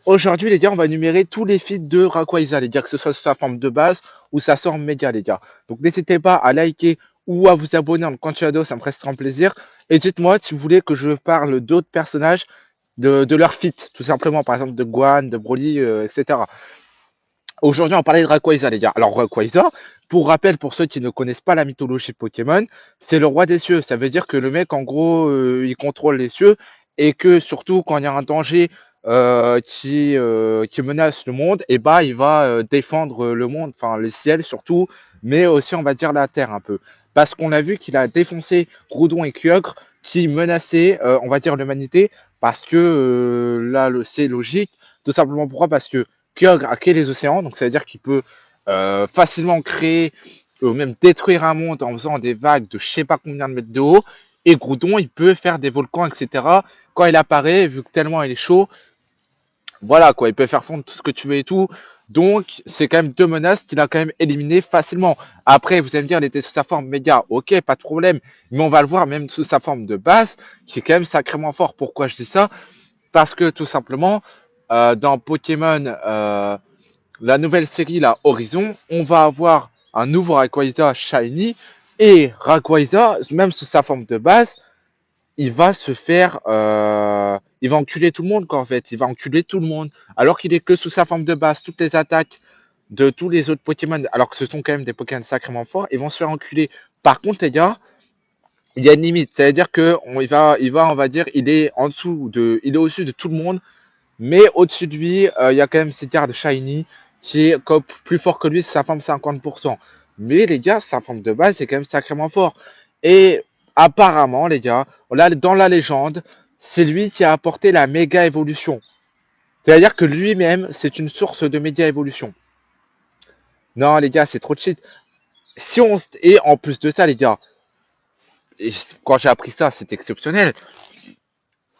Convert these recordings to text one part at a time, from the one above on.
Aujourd'hui, les gars, on va énumérer tous les feats de Rayquaza, les gars, que ce soit sous sa forme de base ou sa forme méga, les gars. Donc, n'hésitez pas à liker ou à vous abonner en continuado, ça me restera un plaisir. Et dites-moi si vous voulez que je parle d'autres personnages, de leur feat, tout simplement, par exemple de Guan, de Broly, etc. Aujourd'hui, on va parler de Rayquaza, les gars. Alors, Rayquaza, pour rappel, pour ceux qui ne connaissent pas la mythologie Pokémon, c'est le roi des cieux. Ça veut dire que le mec, en gros, il contrôle les cieux et que surtout, quand il y a un danger qui menace le monde, et bah, il va défendre le monde, enfin, les ciels surtout, mais aussi, on va dire, la terre un peu. Parce qu'on a vu qu'il a défoncé Groudon et Kyogre qui menaçaient, on va dire, l'humanité, parce que là, c'est logique. Tout simplement pourquoi? Parce que Kyogre a créé les océans, donc ça veut dire qu'il peut facilement créer ou même détruire un monde en faisant des vagues de je sais pas combien de mètres de haut. Et Groudon, il peut faire des volcans, etc. Quand il apparaît, vu que tellement il est chaud, voilà quoi, il peut faire fondre tout ce que tu veux et tout. Donc, c'est quand même deux menaces qu'il a quand même éliminées facilement. Après, vous allez me dire, il était sous sa forme méga, ok, pas de problème. Mais on va le voir même sous sa forme de base, qui est quand même sacrément fort. Pourquoi je dis ça? Parce que tout simplement, dans Pokémon, la nouvelle série, la Horizon, on va avoir un nouveau Rayquaza Shiny. Et Rayquaza, même sous sa forme de base, il va se faire, il va enculer tout le monde quoi en fait, il va enculer tout le monde, alors qu'il est que sous sa forme de base, toutes les attaques de tous les autres Pokémon, alors que ce sont quand même des Pokémon sacrément forts, ils vont se faire enculer. Par contre les gars, il y a une limite, ça veut dire que on va dire, il est au-dessus de tout le monde, mais au-dessus de lui, il y a quand même cette garde Shiny qui est plus fort que lui, c'est sa forme 50%. Mais les gars, sa forme de base, c'est quand même sacrément fort. Et apparemment, les gars, là, dans la légende, c'est lui qui a apporté la méga évolution. C'est-à-dire que lui-même, c'est une source de méga évolution. Non, les gars, c'est trop cheat. Et en plus de ça, les gars, quand j'ai appris ça, c'est exceptionnel.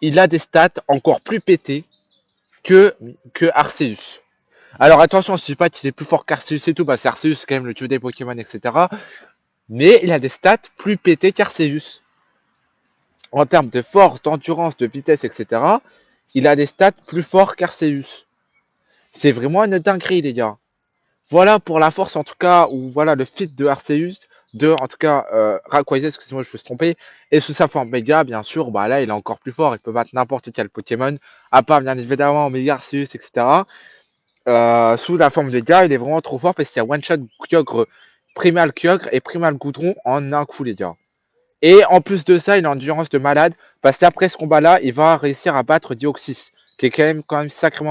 Il a des stats encore plus pétées que Arceus. Alors attention, je dis pas qu'il est plus fort qu'Arceus et tout, parce qu'Arceus c'est quand même le dieu des Pokémon, etc. Mais il a des stats plus pétés qu'Arceus. En termes de force, d'endurance, de vitesse, etc. Il a des stats plus forts qu'Arceus. C'est vraiment une dinguerie, les gars. Voilà pour la force, en tout cas, ou voilà le fit de Arceus, en tout cas, Rayquaza, excusez-moi, je me suis trompé. Et sous sa forme méga, bien sûr, bah là, il est encore plus fort. Il peut battre n'importe quel Pokémon, à part bien évidemment méga Arceus, etc. Sous la forme de gars, il est vraiment trop fort parce qu'il y a One Shot Kyogre, Primal Kyogre et Primal Goudron en un coup, les gars. Et en plus de ça, il a une endurance de malade parce qu'après ce combat-là, il va réussir à battre Dioxys, qui est quand même sacrément